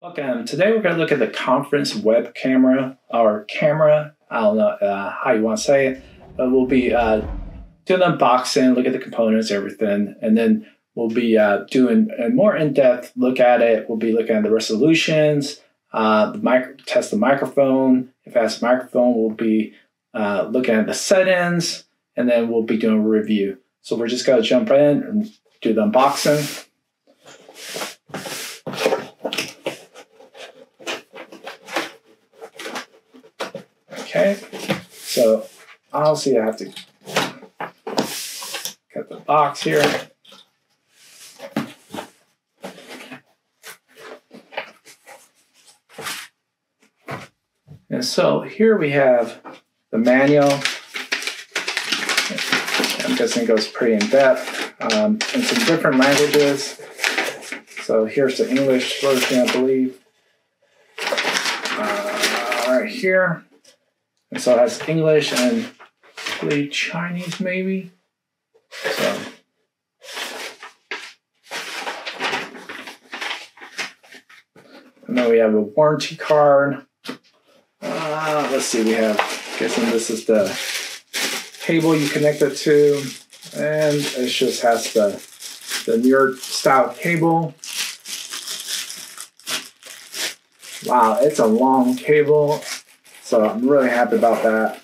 Welcome. Today we're going to look at the conference web camera, or camera, I don't know how you want to say it, but we'll be doing an unboxing, look at the components, everything, and then we'll be doing a more in-depth look at it. We'll be looking at the resolutions, test the microphone. If it has a microphone, we'll be looking at the settings, and then we'll be doing a review. So we're just going to jump in and do the unboxing. Okay, so obviously I have to cut the box here. And so here we have the manual. I'm guessing it goes pretty in depth in some different languages. So here's the English version, I believe. Right here. And so it has English and I believe Chinese maybe. So and then we have a warranty card. Let's see, we have, guessing this is the cable you connect it to, and it just has the Nuroum style cable. Wow, it's a long cable. So I'm really happy about that.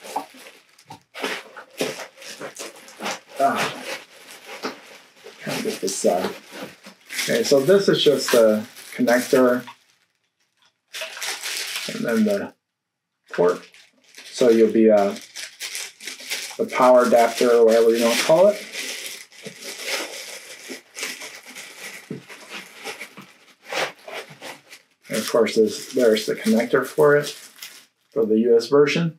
Trying to get this side. Okay, so this is just the connector, and then the port. So you'll be the power adapter, or whatever you want to call it. And of course, there's the connector for it. For the US version.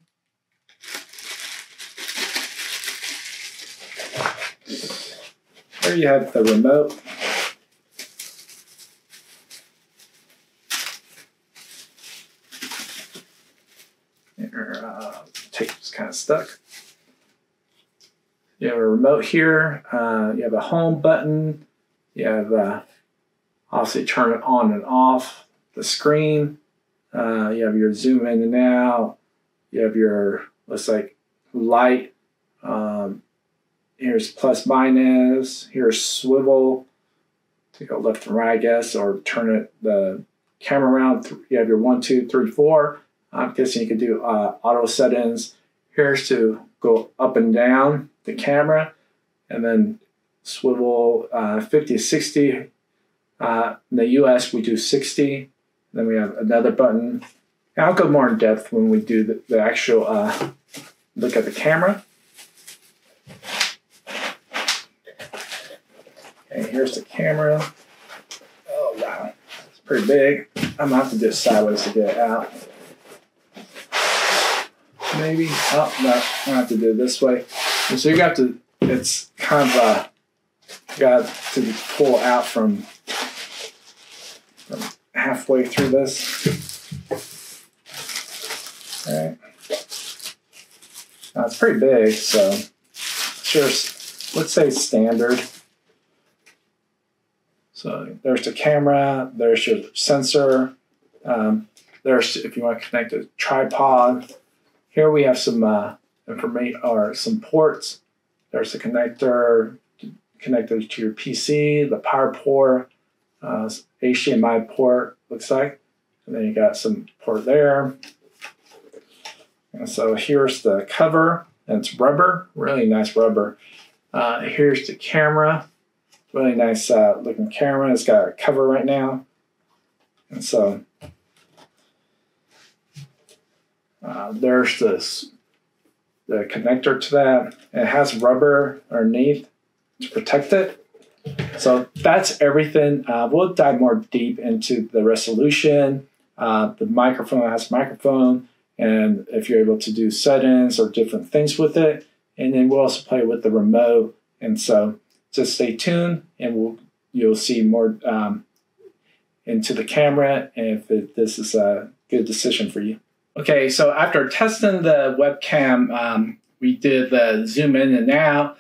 There you have the remote. Tape's kind of stuck. You have a remote here. You have a home button. You have obviously turn it on and off the screen. You have your zoom in and out. You have your, looks like, light. Here's plus minus. Here's swivel to go left and right, I guess, or turn the camera around. You have your 1, 2, 3, 4. I'm guessing you could do auto settings. Here's to go up and down the camera, and then swivel 50, 60. In the US, we do 60. Then we have another button. And I'll go more in depth when we do the actual look at the camera. Okay, here's the camera. Oh, wow. It's pretty big. I'm going to have to do it sideways to get it out. Maybe. Oh, no. I'm going to have to do it this way. And so you got to, it's kind of, got to pull out from halfway through this. All right. Now it's pretty big, so sure, let's say standard. So there's the camera, there's your sensor, there's if you want to connect a tripod. Here we have some information or some ports. There's the connector connected to your PC, the power port, HDMI port looks like, and then you got some port there. And so here's the cover, and it's rubber, really nice rubber. Here's the camera, really nice looking camera. It's got a cover right now, and so there's the connector to that. It has rubber underneath to protect it. So that's everything. We'll dive more deep into the resolution. The microphone has microphone, and if you're able to do settings or different things with it. And then we'll also play with the remote. And so just stay tuned, and you'll see more into the camera, and if this is a good decision for you. Okay, so after testing the webcam, we did the zoom in and out.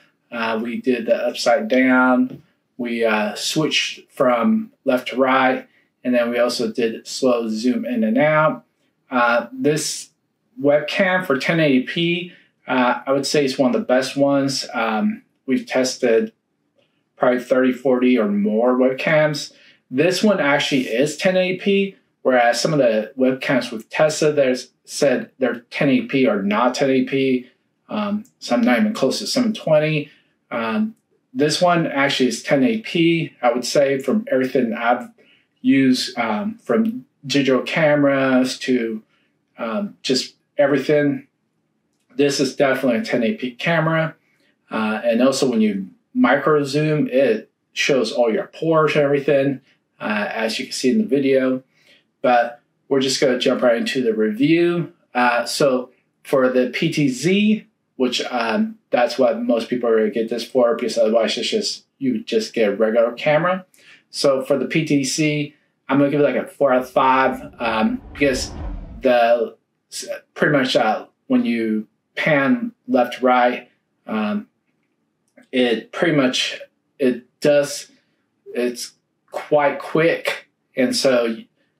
We did the upside down. We switched from left to right, and then we also did slow zoom in and out. This webcam for 1080p, I would say is one of the best ones. We've tested probably 30, 40 or more webcams. This one actually is 1080p, whereas some of the webcams we've tested, there's said they're 1080p or not 1080p. Some not even close to 720. This one actually is 1080p, I would say, from everything I've used, from digital cameras to just everything. This is definitely a 1080p camera. And also when you micro zoom, it shows all your pores and everything, as you can see in the video. But we're just going to jump right into the review. So for the PTZ, which that's what most people are going to get this for, because otherwise it's just, you just get a regular camera. So for the PTZ, I'm going to give it like a 4 out of 5, because the pretty much when you pan left to right, it pretty much, it's quite quick. And so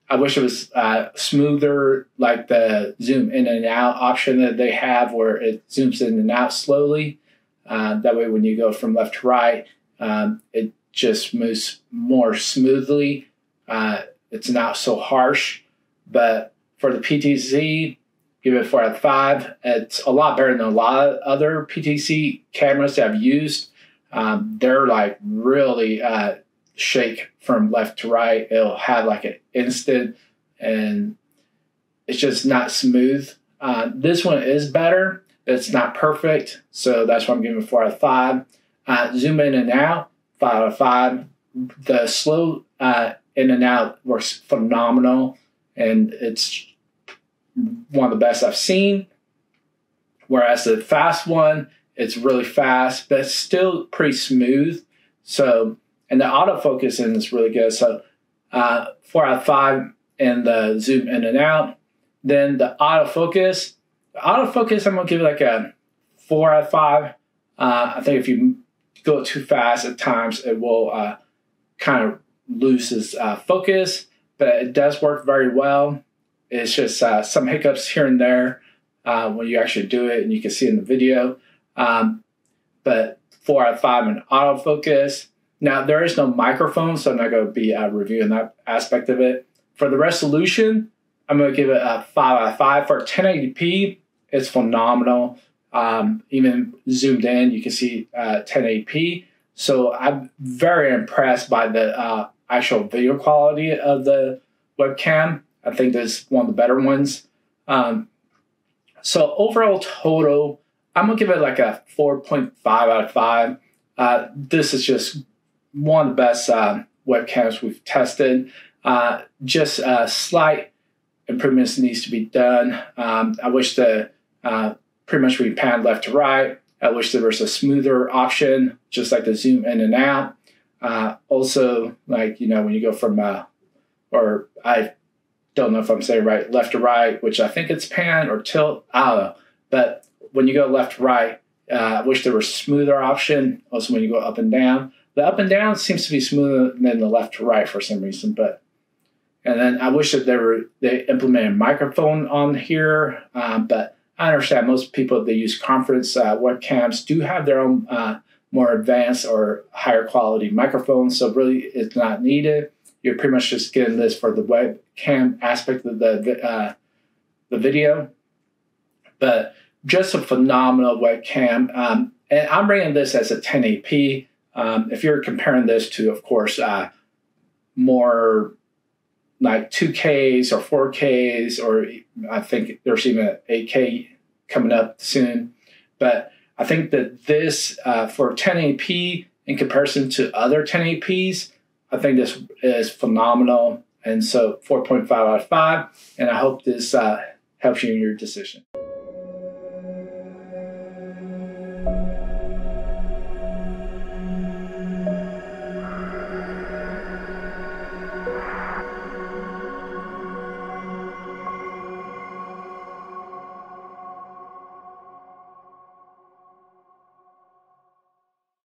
I wish it was smoother, like the zoom in and out option that they have, where it zooms in and out slowly. That way when you go from left to right, it just moves more smoothly. It's not so harsh. But for the PTZ, give it 4 out of 5. It's a lot better than a lot of other PTZ cameras that I've used. They're like really shake from left to right. It'll have like an instant, and it's just not smooth. This one is better. It's not perfect, so that's why I'm giving it 4 out of 5. Zoom in and out, 5 out of 5. The slow in and out works phenomenal, and it's one of the best I've seen. Whereas the fast one, it's really fast, but it's still pretty smooth. So, and the autofocus in is really good. So 4 out of 5 in the zoom in and out. Then the autofocus, I'm going to give it like a 4 out of 5. I think if you go too fast at times, it will kind of lose its focus, but it does work very well. It's just some hiccups here and there when you actually do it, and you can see in the video. But 4 out of 5 in autofocus. Now, there is no microphone, so I'm not going to be reviewing that aspect of it. For the resolution, I'm going to give it a 5 out of 5. For 1080p, it's phenomenal. Even zoomed in, you can see 1080p. So I'm very impressed by the actual video quality of the webcam. I think this is one of the better ones. So overall total, I'm going to give it like a 4.5 out of 5. This is just one of the best webcams we've tested. Just slight improvements needs to be done. I wish the pretty much we pan left to right. I wish there was a smoother option, just like the zoom in and out. Also, like, you know, when you go from, or I don't know if I'm saying right, left to right, which I think it's pan or tilt, I don't know. But when you go left to right, I wish there was a smoother option. Also, when you go up and down, the up and down seems to be smoother than the left to right for some reason. But and then I wish that they implemented a microphone on here. But I understand most people that use conference webcams do have their own more advanced or higher quality microphones. So really, it's not needed. You're pretty much just getting this for the webcam aspect of the video. But just a phenomenal webcam. And I'm rating this as a 1080p. If you're comparing this to, of course, more like 2Ks or 4Ks, or I think there's even an 8K coming up soon. But I think that this, for 1080p in comparison to other 1080ps, I think this is phenomenal. And so 4.5 out of 5. And I hope this helps you in your decision.